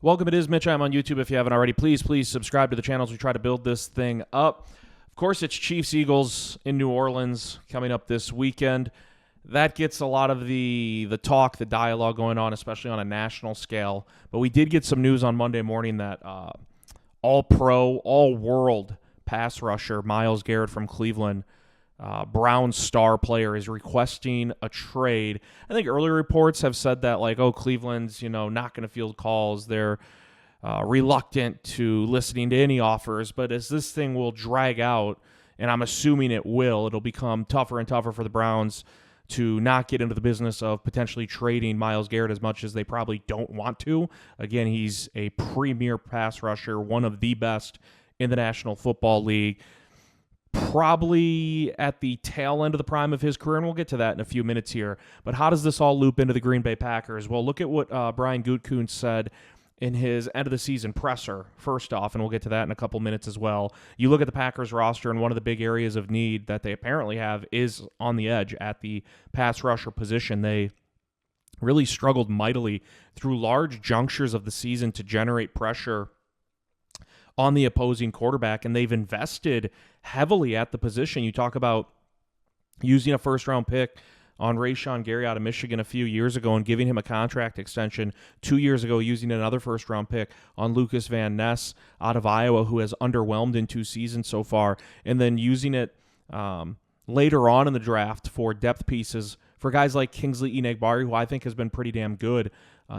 Welcome, it is Mitch. I'm on YouTube. If you haven't already, please subscribe to the channel as we try to build this thing up. Of course, it's Chiefs-Eagles in New Orleans coming up this weekend. That gets a lot of the talk, the dialogue going on, especially on a national scale. But we did get some news on Monday morning that all-pro, all-world pass rusher Myles Garrett from Cleveland, Browns star player, is requesting a trade. I think earlier reports have said that, Cleveland's, not going to field calls. They're reluctant to listening to any offers. But as this thing will drag out, and I'm assuming it'll become tougher and tougher for the Browns to not get into the business of potentially trading Myles Garrett as much as they probably don't want to. Again, he's a premier pass rusher, one of the best in the National Football League. Probably at the tail end of the prime of his career, and we'll get to that in a few minutes here. But how does this all loop into the Green Bay Packers? Well, look at what Brian Gutekunst said in his end-of-the-season presser, first off, and we'll get to that in a couple minutes as well. You look at the Packers roster, and one of the big areas of need that they apparently have is on the edge at the pass rusher position. They really struggled mightily through large junctures of the season to generate pressure on the opposing quarterback, and they've invested heavily at the position. You talk about using a first-round pick on Rashawn Gary out of Michigan a few years ago and giving him a contract extension. 2 years ago, using another first-round pick on Lucas Van Ness out of Iowa, who has underwhelmed in 2 seasons so far, and then using it later on in the draft for depth pieces for guys like Kingsley Enagbare, who I think has been pretty damn good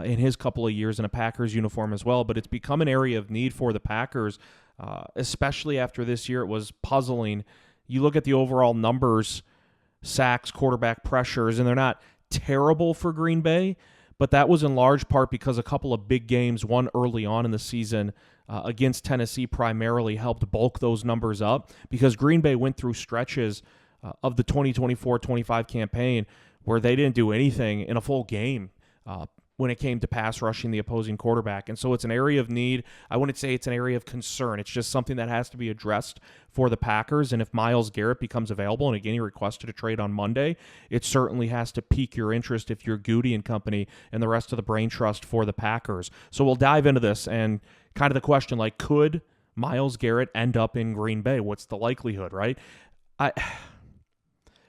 in his couple of years in a Packers uniform as well. But it's become an area of need for the Packers, especially after this year. It was puzzling. You look at the overall numbers, sacks, quarterback pressures, and they're not terrible for Green Bay, but that was in large part because a couple of big games, one early on in the season against Tennessee primarily, helped bulk those numbers up, because Green Bay went through stretches of the 2024-25 campaign where they didn't do anything in a full game when it came to pass rushing the opposing quarterback. And so it's an area of need. I wouldn't say it's an area of concern. It's just something that has to be addressed for the Packers. And if Myles Garrett becomes available, and again, he requested a trade on Monday, it certainly has to pique your interest if you're Goody and company and the rest of the brain trust for the Packers. So we'll dive into this and kind of the question, could Myles Garrett end up in Green Bay? What's the likelihood, right?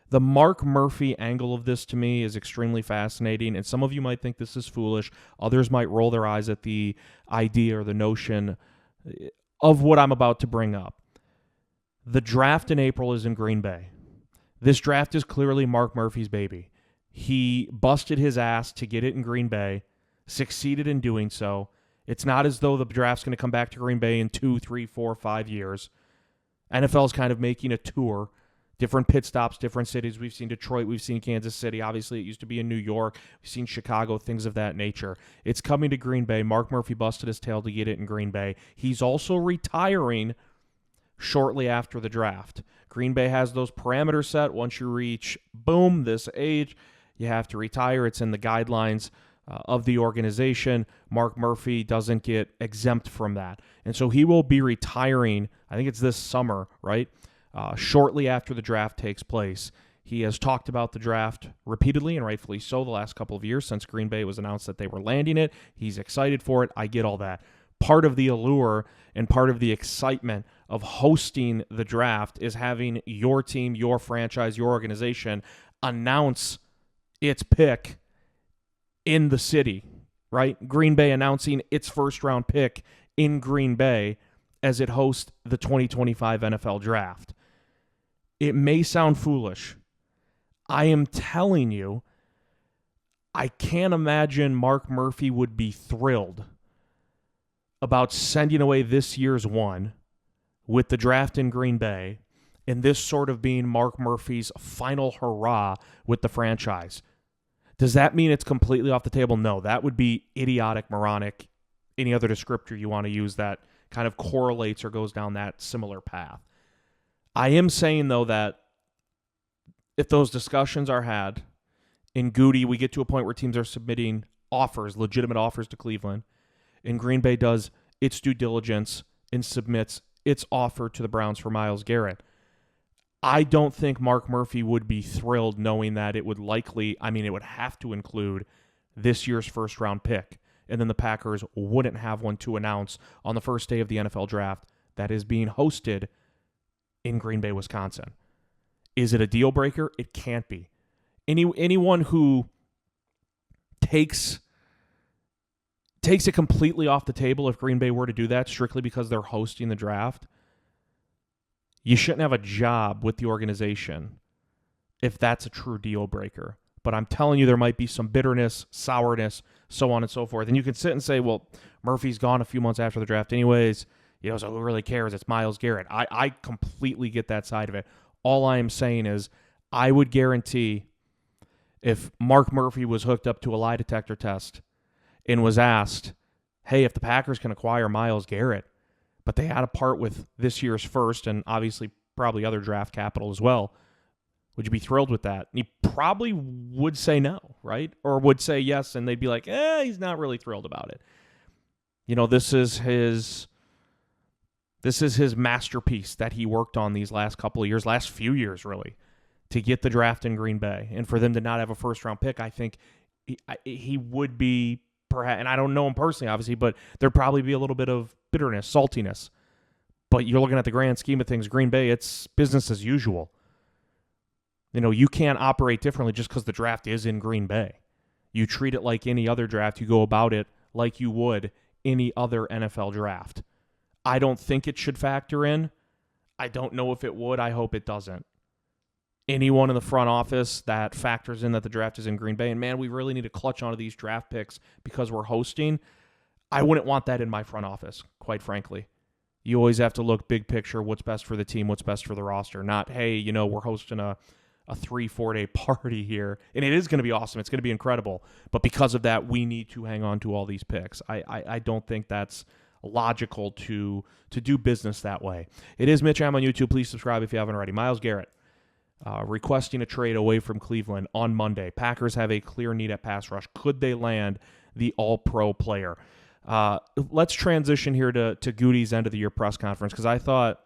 The Mark Murphy angle of this, to me, is extremely fascinating, and some of you might think this is foolish. Others might roll their eyes at the idea or the notion of what I'm about to bring up. The draft in April is in Green Bay. This draft is clearly Mark Murphy's baby. He busted his ass to get it in Green Bay, succeeded in doing so. It's not as though the draft's going to come back to Green Bay in 2, 3, 4, 5 years. NFL's kind of making a tour. Different pit stops, different cities. We've seen Detroit. We've seen Kansas City. Obviously, it used to be in New York. We've seen Chicago, things of that nature. It's coming to Green Bay. Mark Murphy busted his tail to get it in Green Bay. He's also retiring shortly after the draft. Green Bay has those parameters set. Once you reach, boom, this age, you have to retire. It's in the guidelines of the organization. Mark Murphy doesn't get exempt from that. And so he will be retiring, I think it's this summer, right? Shortly after the draft takes place. He has talked about the draft repeatedly, and rightfully so, the last couple of years since Green Bay was announced that they were landing it. He's excited for it. I get all that. Part of the allure and part of the excitement of hosting the draft is having your team, your franchise, your organization announce its pick in the city, right? Green Bay announcing its first-round pick in Green Bay as it hosts the 2025 NFL Draft. It may sound foolish. I am telling you, I can't imagine Mark Murphy would be thrilled about sending away this year's one with the draft in Green Bay and this sort of being Mark Murphy's final hurrah with the franchise. Does that mean it's completely off the table? No, that would be idiotic, moronic, any other descriptor you want to use that kind of correlates or goes down that similar path. I am saying, though, that if those discussions are had in Goody, we get to a point where teams are submitting offers, legitimate offers to Cleveland, and Green Bay does its due diligence and submits its offer to the Browns for Myles Garrett. I don't think Mark Murphy would be thrilled knowing that it would have to include this year's first-round pick and then the Packers wouldn't have one to announce on the first day of the NFL draft that is being hosted in Green Bay, Wisconsin. Is it a deal breaker? It can't be. Anyone who takes it completely off the table if Green Bay were to do that strictly because they're hosting the draft, you shouldn't have a job with the organization if that's a true deal breaker. But I'm telling you, there might be some bitterness, sourness, so on and so forth. And you can sit and say, well, Murphy's gone a few months after the draft anyways, so who really cares? It's Myles Garrett. I completely get that side of it. All I am saying is I would guarantee if Mark Murphy was hooked up to a lie detector test and was asked, hey, if the Packers can acquire Myles Garrett, but they had to part with this year's first and obviously probably other draft capital as well, would you be thrilled with that? And he probably would say no, right? Or would say yes, and they'd be like, he's not really thrilled about it. This is his masterpiece that he worked on these last couple of years, last few years really, to get the draft in Green Bay. And for them to not have a first-round pick, I think he would be, perhaps, and I don't know him personally, obviously, but there'd probably be a little bit of bitterness, saltiness. But you're looking at the grand scheme of things, Green Bay, it's business as usual. You can't operate differently just because the draft is in Green Bay. You treat it like any other draft. You go about it like you would any other NFL draft. I don't think it should factor in. I don't know if it would. I hope it doesn't. Anyone in the front office that factors in that the draft is in Green Bay, and man, we really need to clutch onto these draft picks because we're hosting, I wouldn't want that in my front office, quite frankly. You always have to look big picture, what's best for the team, what's best for the roster, not, hey, we're hosting a 3-4 day party here, and it is going to be awesome. It's going to be incredible. But because of that, we need to hang on to all these picks. I don't think that's logical to do business that way. It is Mitch. I'm on YouTube. Please subscribe if you haven't already. Myles Garrett requesting a trade away from Cleveland on Monday. Packers have a clear need at pass rush. Could they land the all-pro player? Let's transition here to Goody's end of the year press conference, because I thought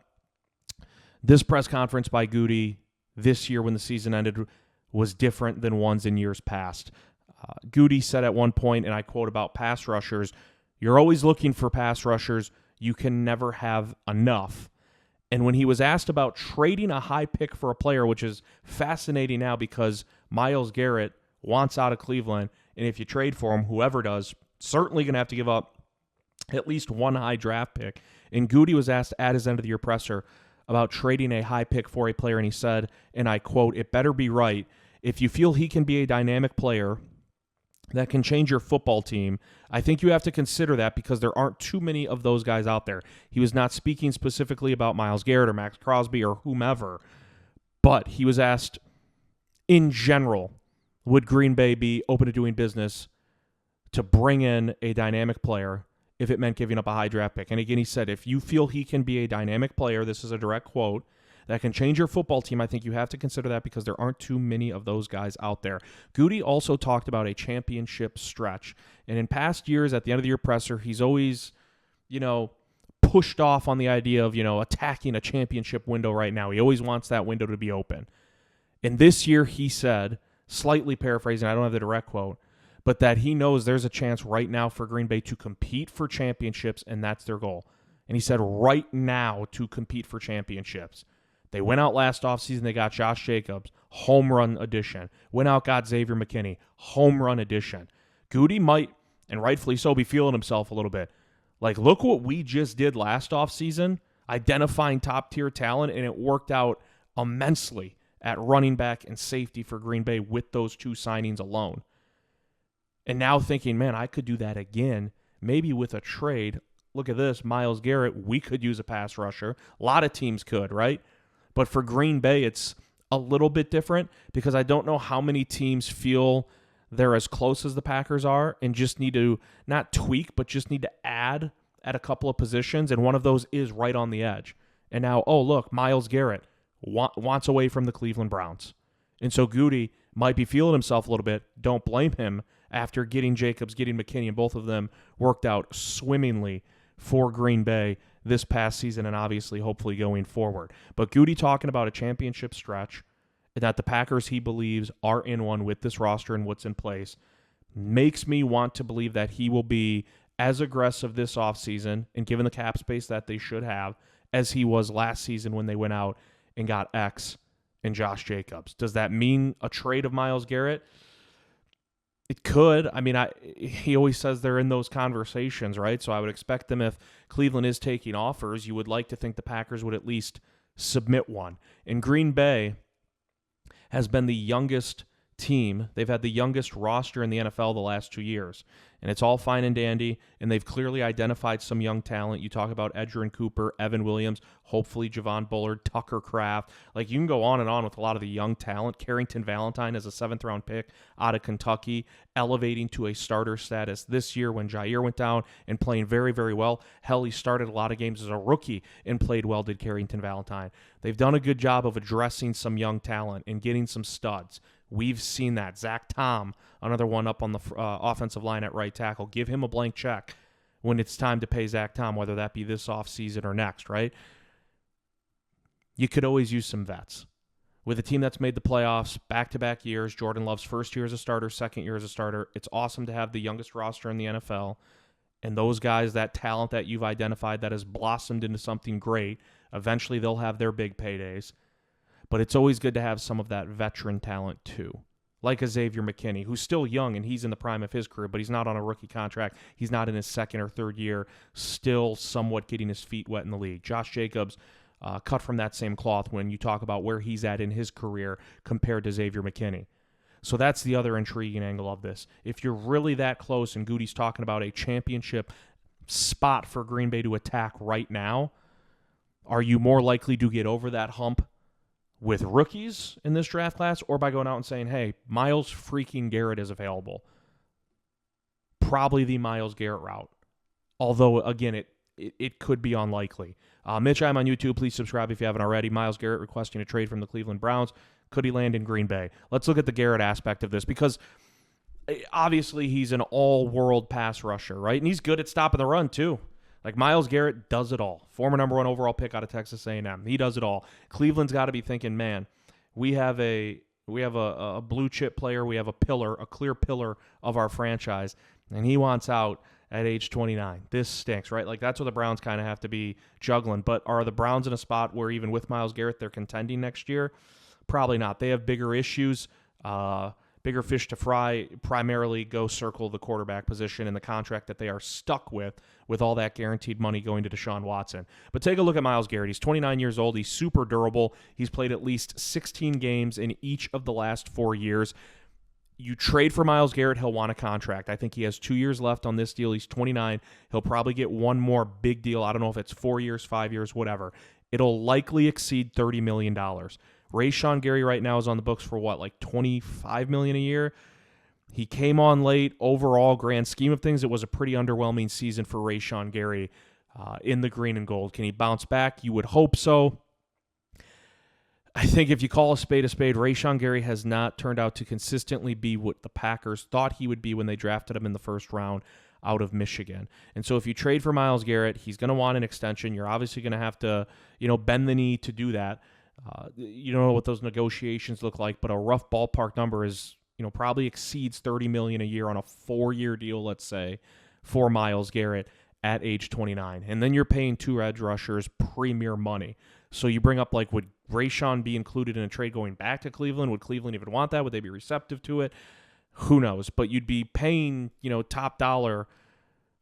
this press conference by Goody this year when the season ended was different than ones in years past. Goody said at one point, and I quote about pass rushers, you're always looking for pass rushers. You can never have enough. And when he was asked about trading a high pick for a player, which is fascinating now because Myles Garrett wants out of Cleveland, and if you trade for him, whoever does, certainly going to have to give up at least one high draft pick. And Goody was asked at his end of the year presser about trading a high pick for a player, and he said, and I quote, "It better be right. If you feel he can be a dynamic player that can change your football team, I think you have to consider that because there aren't too many of those guys out there." He was not speaking specifically about Myles Garrett or Max Crosby or whomever, but he was asked in general, would Green Bay be open to doing business to bring in a dynamic player if it meant giving up a high draft pick? And again, he said, if you feel he can be a dynamic player, this is a direct quote, that can change your football team, I think you have to consider that because there aren't too many of those guys out there. Goody also talked about a championship stretch. And in past years, at the end of the year presser, he's always, pushed off on the idea of, attacking a championship window right now. He always wants that window to be open. And this year, he said, slightly paraphrasing, I don't have the direct quote, but that he knows there's a chance right now for Green Bay to compete for championships, and that's their goal. And he said right now to compete for championships. They went out last offseason, they got Josh Jacobs, home run edition. Went out, got Xavier McKinney, home run edition. Goody might, and rightfully so, be feeling himself a little bit. Like, look what we just did last offseason, identifying top-tier talent, and it worked out immensely at running back and safety for Green Bay with those two signings alone. And now thinking, man, I could do that again, maybe with a trade. Look at this, Myles Garrett, we could use a pass rusher. A lot of teams could, right? But for Green Bay, it's a little bit different because I don't know how many teams feel they're as close as the Packers are and just need to not tweak, but just need to add at a couple of positions, and one of those is right on the edge. And now, oh, look, Myles Garrett wants away from the Cleveland Browns. And so Goody might be feeling himself a little bit. Don't blame him after getting Jacobs, getting McKinney, and both of them worked out swimmingly for Green Bay this past season and obviously hopefully going forward. But Goody talking about a championship stretch and that the Packers, he believes, are in one with this roster and what's in place. makes me want to believe that he will be as aggressive this offseason, and given the cap space that they should have, as he was last season when they went out and got X and Josh Jacobs. Does that mean a trade of Myles Garrett? It could. I mean, he always says they're in those conversations, right? So I would expect them, if Cleveland is taking offers, you would like to think the Packers would at least submit one. And Green Bay has been the youngest team. They've had the youngest roster in the NFL the last 2 years. And it's all fine and dandy, and they've clearly identified some young talent. You talk about Edgerrin Cooper, Evan Williams, hopefully Javon Bullard, Tucker Kraft. Like, you can go on and on with a lot of the young talent. Carrington Valentine is a 7th-round pick out of Kentucky, elevating to a starter status this year when Jair went down and playing very, very well. Hell, he started a lot of games as a rookie and played well, did Carrington Valentine. They've done a good job of addressing some young talent and getting some studs. We've seen that. Zach Tom, another one up on the offensive line at right tackle. Give him a blank check when it's time to pay Zach Tom, whether that be this offseason or next, right? You could always use some vets. With a team that's made the playoffs back-to-back years, Jordan Love's first year as a starter, second year as a starter, it's awesome to have the youngest roster in the NFL. And those guys, that talent that you've identified that has blossomed into something great, eventually they'll have their big paydays. But it's always good to have some of that veteran talent too, like a Xavier McKinney, who's still young and he's in the prime of his career, but he's not on a rookie contract. He's not in his second or third year, still somewhat getting his feet wet in the league. Josh Jacobs, cut from that same cloth when you talk about where he's at in his career compared to Xavier McKinney. So that's the other intriguing angle of this. If you're really that close, and Goody's talking about a championship spot for Green Bay to attack right now, are you more likely to get over that hump with rookies in this draft class, or by going out and saying, hey, Myles freaking Garrett is available? Probably the Myles Garrett route. Although, again, it could be unlikely. Mitch, I'm on YouTube. Please subscribe if you haven't already. Myles Garrett requesting a trade from the Cleveland Browns. Could he land in Green Bay? Let's look at the Garrett aspect of this, because obviously he's an all-world pass rusher, right? And he's good at stopping the run, too. Like, Myles Garrett does it all. Former number 1 overall pick out of Texas A&M. He does it all. Cleveland's got to be thinking, man, we have a blue chip player. We have a clear pillar of our franchise, and he wants out at age 29. This stinks, right? Like, that's what the Browns kind of have to be juggling. But are the Browns in a spot where even with Myles Garrett they're contending next year? Probably not. They have bigger issues. Bigger fish to fry, primarily go circle the quarterback position and the contract that they are stuck with all that guaranteed money going to Deshaun Watson. But take a look at Myles Garrett. He's 29 years old. He's super durable. He's played at least 16 games in each of the last 4 years. You trade for Myles Garrett, he'll want a contract. I think he has 2 years left on this deal. He's 29. He'll probably get one more big deal. I don't know if it's 4 years, 5 years, whatever. It'll likely exceed $30 million. Rashawn Gary right now is on the books for what, like $25 million a year? He came on late. Overall, grand scheme of things, it was a pretty underwhelming season for Rashawn Gary in the green and gold. Can he bounce back? You would hope so. I think if you call a spade, Rashawn Gary has not turned out to consistently be what the Packers thought he would be when they drafted him in the first round out of Michigan. And so if you trade for Myles Garrett, he's going to want an extension. You're obviously going to have to, bend the knee to do that. You don't know what those negotiations look like, but a rough ballpark number is, probably exceeds $30 million a year on a 4-year deal, let's say, for Myles Garrett at age 29. And then you're paying 2 edge rushers premier money. So you bring up, like, would Rashawn be included in a trade going back to Cleveland? Would Cleveland even want that? Would they be receptive to it? Who knows? But you'd be paying, top dollar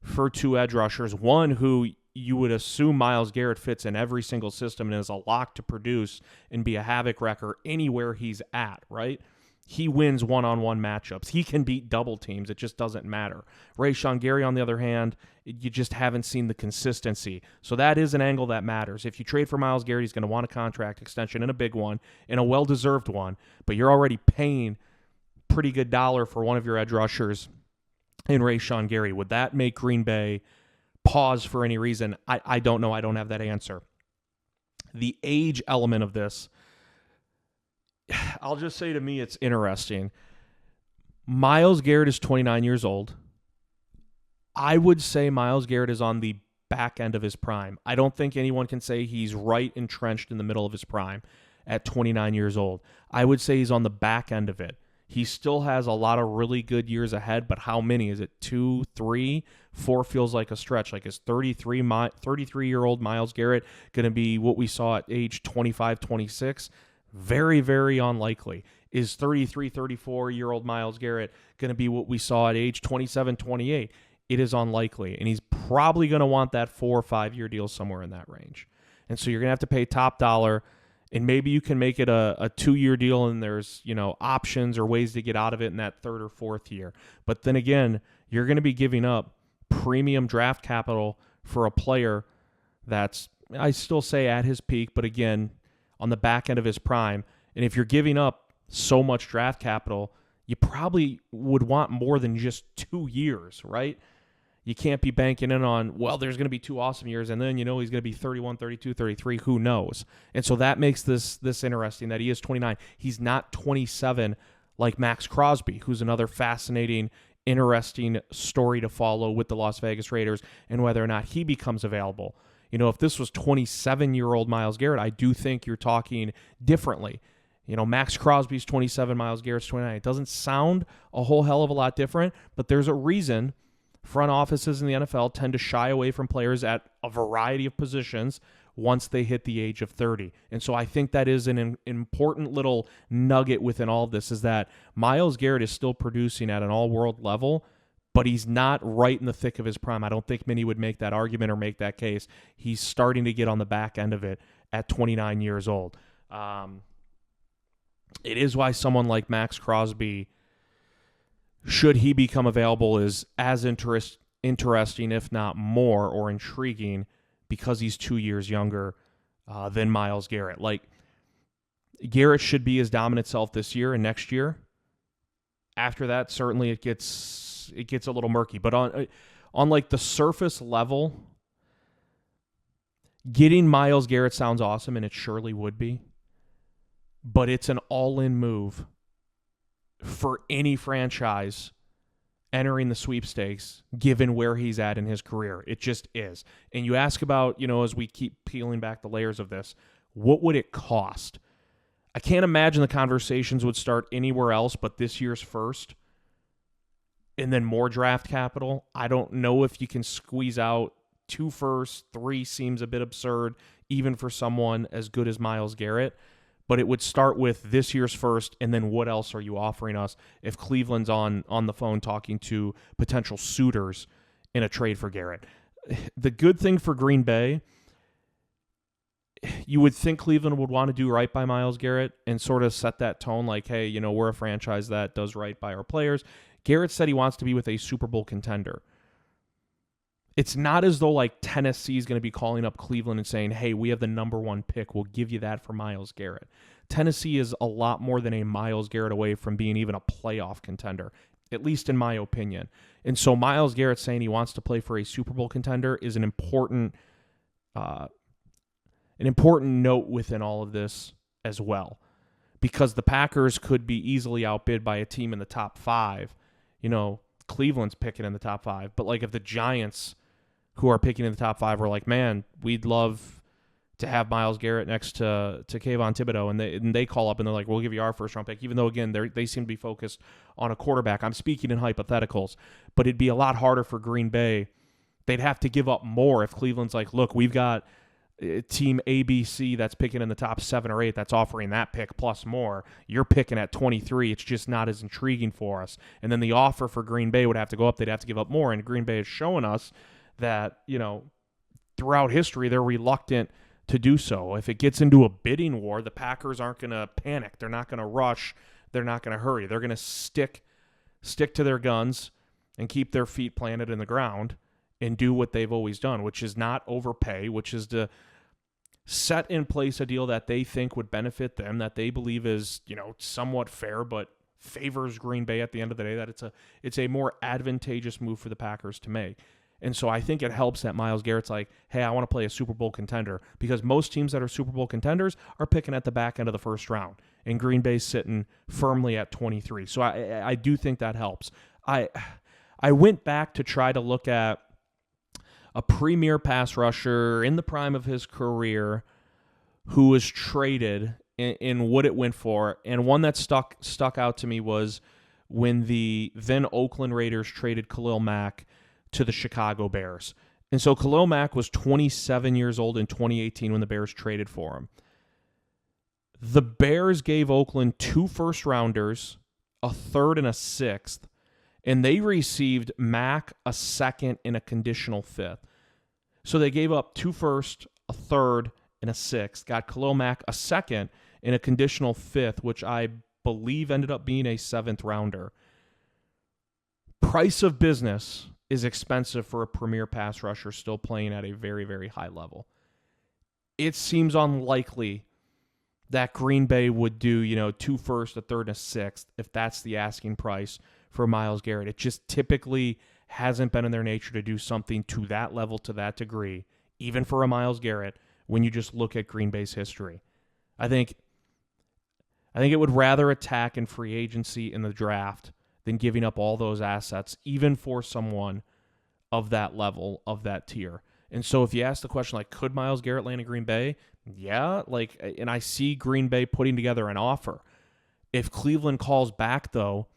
for 2 edge rushers, one who you would assume Myles Garrett fits in every single system and is a lock to produce and be a havoc wrecker anywhere he's at, right? He wins one-on-one matchups. He can beat double teams. It just doesn't matter. Rashawn Gary, on the other hand, you just haven't seen the consistency. So that is an angle that matters. If you trade for Myles Garrett, he's going to want a contract extension, and a big one, and a well-deserved one, but you're already paying pretty good dollar for one of your edge rushers in Rashawn Gary. Would that make Green Bay pause for any reason? I don't know. I don't have that answer. The age element of this, I'll just say, to me, it's interesting. Myles Garrett is 29 years old. I would say Myles Garrett is on the back end of his prime. I don't think anyone can say he's right entrenched in the middle of his prime at 29 years old. I would say he's on the back end of it. He still has a lot of really good years ahead, but how many? Is it 2, 3, 4 feels like a stretch. Like is 33-year-old Myles Garrett going to be what we saw at age 25, 26? Very, very unlikely. Is 33, 34-year-old Myles Garrett going to be what we saw at age 27, 28? It is unlikely. And he's probably going to want that 4 or 5-year deal somewhere in that range. And so you're going to have to pay top dollar. And maybe you can make it a 2-year deal and there's, options or ways to get out of it in that 3rd or 4th year. But then again, you're going to be giving up premium draft capital for a player that's, I still say at his peak, but again, on the back end of his prime. And if you're giving up so much draft capital, you probably would want more than just 2 years, right? You can't be banking in on, well, there's going to be 2 awesome years, and then he's going to be 31, 32, 33, who knows? And so that makes this interesting that he is 29. He's not 27 like Max Crosby, who's another fascinating, interesting story to follow with the Las Vegas Raiders and whether or not he becomes available. If this was 27-year-old Myles Garrett, I do think you're talking differently. Max Crosby's 27, Myles Garrett's 29. It doesn't sound a whole hell of a lot different, but there's a reason front offices in the NFL tend to shy away from players at a variety of positions once they hit the age of 30. And so I think that is an important little nugget within all of this, is that Myles Garrett is still producing at an all-world level, but he's not right in the thick of his prime. I don't think many would make that argument or make that case. He's starting to get on the back end of it at 29 years old. It is why someone like Max Crosby, should he become available, is as interesting, if not more, or intriguing, because he's 2 years younger than Myles Garrett. Like, Garrett should be his dominant self this year and next year. After that, certainly it gets a little murky. But on like the surface level, getting Myles Garrett sounds awesome, and it surely would be. But it's an all-in move for any franchise entering the sweepstakes, given where he's at in his career. It just is. And you ask about, as we keep peeling back the layers of this, what would it cost? I can't imagine the conversations would start anywhere else but this year's first, and then more draft capital. I don't know if you can squeeze out 2 firsts. 3 seems a bit absurd, even for someone as good as Myles Garrett. But it would start with this year's first, and then what else are you offering us if Cleveland's on the phone talking to potential suitors in a trade for Garrett? The good thing for Green Bay, you would think Cleveland would want to do right by Myles Garrett and sort of set that tone like, hey, we're a franchise that does right by our players. Garrett said he wants to be with a Super Bowl contender. It's not as though like Tennessee is going to be calling up Cleveland and saying, hey, we have the number 1 pick. We'll give you that for Myles Garrett. Tennessee is a lot more than a Myles Garrett away from being even a playoff contender, at least in my opinion. And so Myles Garrett saying he wants to play for a Super Bowl contender is an important note within all of this as well, because the Packers could be easily outbid by a team in the top 5. Cleveland's picking in the top 5, but like if the Giants, who are picking in the top 5, were like, man, we'd love to have Myles Garrett next to Kayvon Thibodeau, and they call up and they're like, we'll give you our first-round pick, even though, again, they seem to be focused on a quarterback. I'm speaking in hypotheticals, but it'd be a lot harder for Green Bay. They'd have to give up more if Cleveland's like, look, we've got team ABC that's picking in the top 7 or 8 that's offering that pick plus more. You're picking at 23. It's just not as intriguing for us. And then the offer for Green Bay would have to go up. They'd have to give up more, and Green Bay has shown us that, throughout history, they're reluctant to do so. If it gets into a bidding war, the Packers aren't going to panic. They're not going to rush. They're not going to hurry. They're going to stick to their guns and keep their feet planted in the ground and do what they've always done, which is not overpay, which is to set in place a deal that they think would benefit them, that they believe is, somewhat fair, but favors Green Bay at the end of the day, that it's a more advantageous move for the Packers to make. And so I think it helps that Myles Garrett's like, hey, I want to play a Super Bowl contender, because most teams that are Super Bowl contenders are picking at the back end of the first round, and Green Bay's sitting firmly at 23. So I do think that helps. I went back to try to look at a premier pass rusher in the prime of his career who was traded in what it went for. And one that stuck out to me was when the then Oakland Raiders traded Khalil Mack to the Chicago Bears. And so Khalil Mack was 27 years old in 2018 when the Bears traded for him. The Bears gave Oakland 2 first-rounders, a third and a sixth, and they received Mack a second and a conditional fifth. So they gave up 2 firsts, a third, and a sixth, got Khalil Mack a second and a conditional fifth, which I believe ended up being a 7th rounder. Price of business is expensive for a premier pass rusher still playing at a very, very high level. It seems unlikely that Green Bay would do, 2 firsts, a third, and a sixth if that's the asking price for Myles Garrett. It just typically hasn't been in their nature to do something to that level, to that degree, even for a Myles Garrett, when you just look at Green Bay's history. I think it would rather attack in free agency in the draft than giving up all those assets, even for someone of that level, of that tier. And so if you ask the question, could Myles Garrett land in Green Bay? Yeah, and I see Green Bay putting together an offer. If Cleveland calls back, though,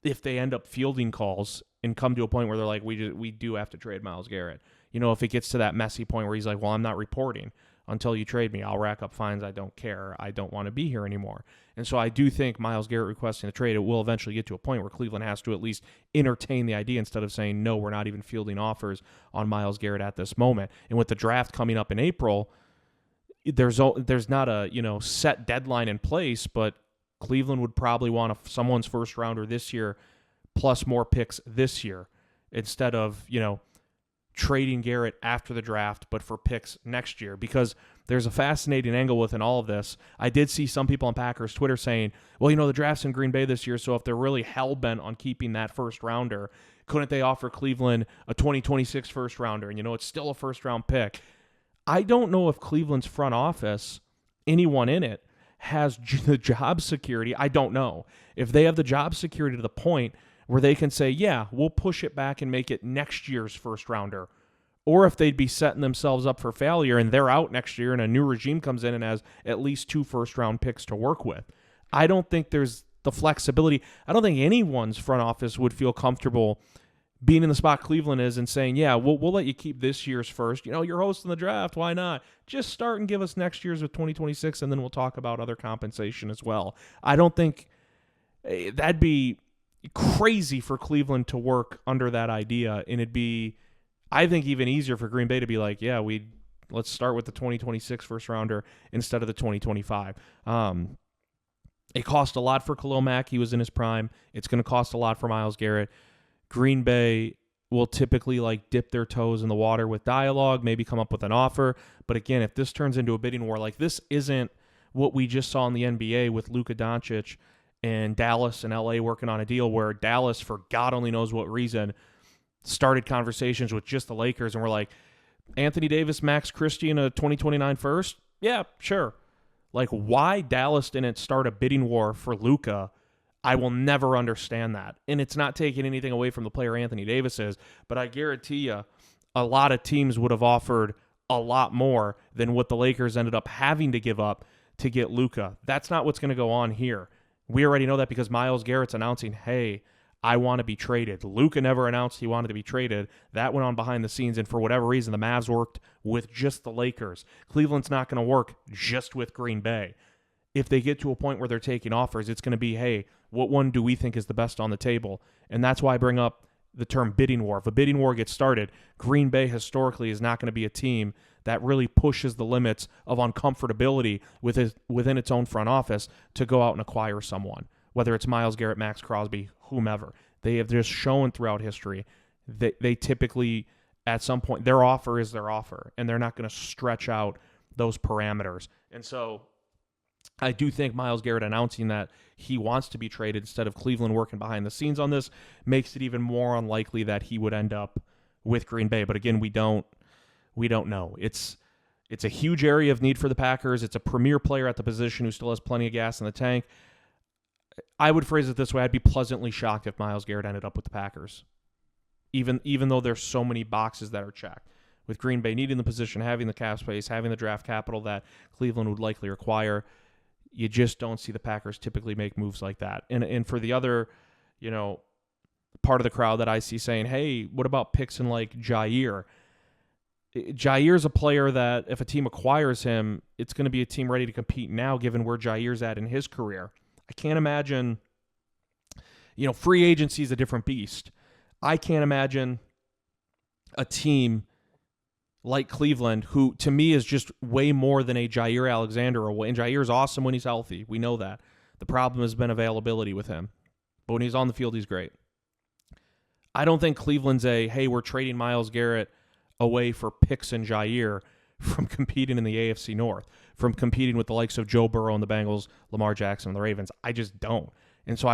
if they end up fielding calls and come to a point where they're like, we do have to trade Myles Garrett. If it gets to that messy point where he's like, well, I'm not reporting until you trade me. I'll rack up fines. I don't care. I don't want to be here anymore. And so I do think Myles Garrett requesting a trade, it will eventually get to a point where Cleveland has to at least entertain the idea instead of saying, no, we're not even fielding offers on Myles Garrett at this moment. And with the draft coming up in April, there's not a set deadline in place, but Cleveland would probably want someone's first rounder this year plus more picks this year instead of, trading Garrett after the draft, but for picks next year, because there's a fascinating angle within all of this. I did see some people on Packers Twitter saying, well, the draft's in Green Bay this year, so if they're really hell-bent on keeping that first rounder, couldn't they offer Cleveland a 2026 first rounder? And, it's still a first-round pick. I don't know if Cleveland's front office, anyone in it, has the job security. I don't know. If they have the job security to the point where they can say, yeah, we'll push it back and make it next year's first rounder, or if they'd be setting themselves up for failure and they're out next year and a new regime comes in and has at least 2 first-round picks to work with. I don't think there's the flexibility. I don't think anyone's front office would feel comfortable being in the spot Cleveland is and saying, yeah, we'll let you keep this year's first. You're hosting the draft. Why not? Just start and give us next year's with 2026, and then we'll talk about other compensation as well. I don't think that'd be crazy for Cleveland to work under that idea, and it'd be, I think, even easier for Green Bay to be like, yeah, let's start with the 2026 first rounder instead of the 2025. It cost a lot for Khalil Mack. He was in his prime. It's going to cost a lot for Myles Garrett. Green Bay will typically dip their toes in the water with dialogue, maybe come up with an offer. But again, if this turns into a bidding war, this isn't what we just saw in the NBA with Luka Doncic and Dallas and LA working on a deal where Dallas, for God only knows what reason, started conversations with just the Lakers and were like, Anthony Davis, Max Christie, and a 2029 first? Yeah, sure. Why Dallas didn't start a bidding war for Luka, I will never understand that. And it's not taking anything away from the player Anthony Davis is, but I guarantee you a lot of teams would have offered a lot more than what the Lakers ended up having to give up to get Luka. That's not what's going to go on here. We already know that because Myles Garrett's announcing, hey, I want to be traded. Luka never announced he wanted to be traded. That went on behind the scenes, and for whatever reason, the Mavs worked with just the Lakers. Cleveland's not going to work just with Green Bay. If they get to a point where they're taking offers, it's going to be, hey, what one do we think is the best on the table? And that's why I bring up the term bidding war. If a bidding war gets started, Green Bay historically is not going to be a team that really pushes the limits of uncomfortability within its own front office to go out and acquire someone, whether it's Myles Garrett, Max Crosby, whomever. They have just shown throughout history that they typically, at some point, their offer is their offer, and they're not going to stretch out those parameters. And so I do think Myles Garrett announcing that he wants to be traded instead of Cleveland working behind the scenes on this makes it even more unlikely that he would end up with Green Bay. But again, we don't know. It's a huge area of need for the Packers. It's a premier player at the position who still has plenty of gas in the tank. I would phrase it this way. I'd be pleasantly shocked if Myles Garrett ended up with the Packers, even though there's so many boxes that are checked. With Green Bay needing the position, having the cap space, having the draft capital that Cleveland would likely require, You just don't see the Packers typically make moves like that. And for the other, part of the crowd that I see saying, hey, what about picks in like Jair? Jair's a player that if a team acquires him, it's going to be a team ready to compete now, given where Jair's at in his career. I can't imagine, free agency is a different beast. I can't imagine a team like Cleveland, who to me is just way more than a Jair Alexander away. And Jair's awesome when he's healthy. We know that. The problem has been availability with him. But when he's on the field, he's great. I don't think Cleveland's hey, we're trading Myles Garrett away for picks and Jair from competing in the AFC North, from competing with the likes of Joe Burrow and the Bengals, Lamar Jackson and the Ravens. I just don't. And so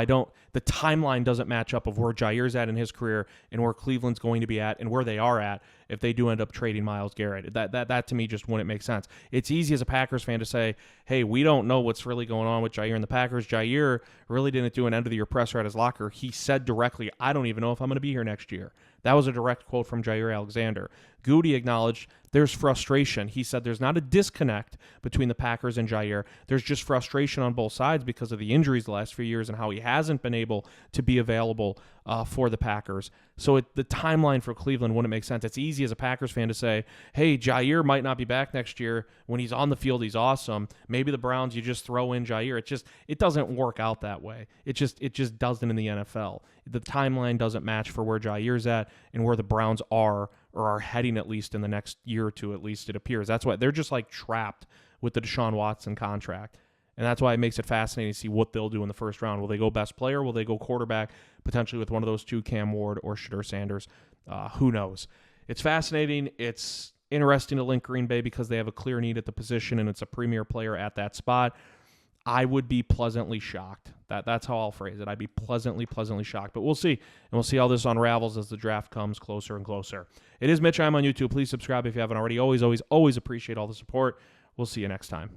the timeline doesn't match up of where Jair's at in his career and where Cleveland's going to be at and where they are at if they do end up trading Myles Garrett. That to me just wouldn't make sense. It's easy as a Packers fan to say, hey, we don't know what's really going on with Jair and the Packers. Jair really didn't do an end-of-the-year presser at his locker. He said directly, I don't even know if I'm going to be here next year. That was a direct quote from Jair Alexander. Goody acknowledged there's frustration. He said there's not a disconnect between the Packers and Jair. There's just frustration on both sides because of the injuries the last few years and how he hasn't been able to be available for the Packers. So the timeline for Cleveland wouldn't make sense. It's easy as a Packers fan to say, hey, Jair might not be back next year. When he's on the field, he's awesome. Maybe the Browns, you just throw in Jair. It doesn't work out that way. It just doesn't in the NFL. The timeline doesn't match for where Jair's at and where the Browns are or are heading, at least in the next year or two, at least it appears. That's why they're just like trapped with the Deshaun Watson contract. And that's why it makes it fascinating to see what they'll do in the first round. Will they go best player? Will they go quarterback, potentially with one of those two, Cam Ward or Shedeur Sanders? Who knows? It's fascinating. It's interesting to link Green Bay because they have a clear need at the position, and it's a premier player at that spot. I would be pleasantly shocked. That's how I'll phrase it. I'd be pleasantly shocked. But we'll see. And we'll see how this unravels as the draft comes closer and closer. It is Mitch. I'm on YouTube. Please subscribe if you haven't already. Always appreciate all the support. We'll see you next time.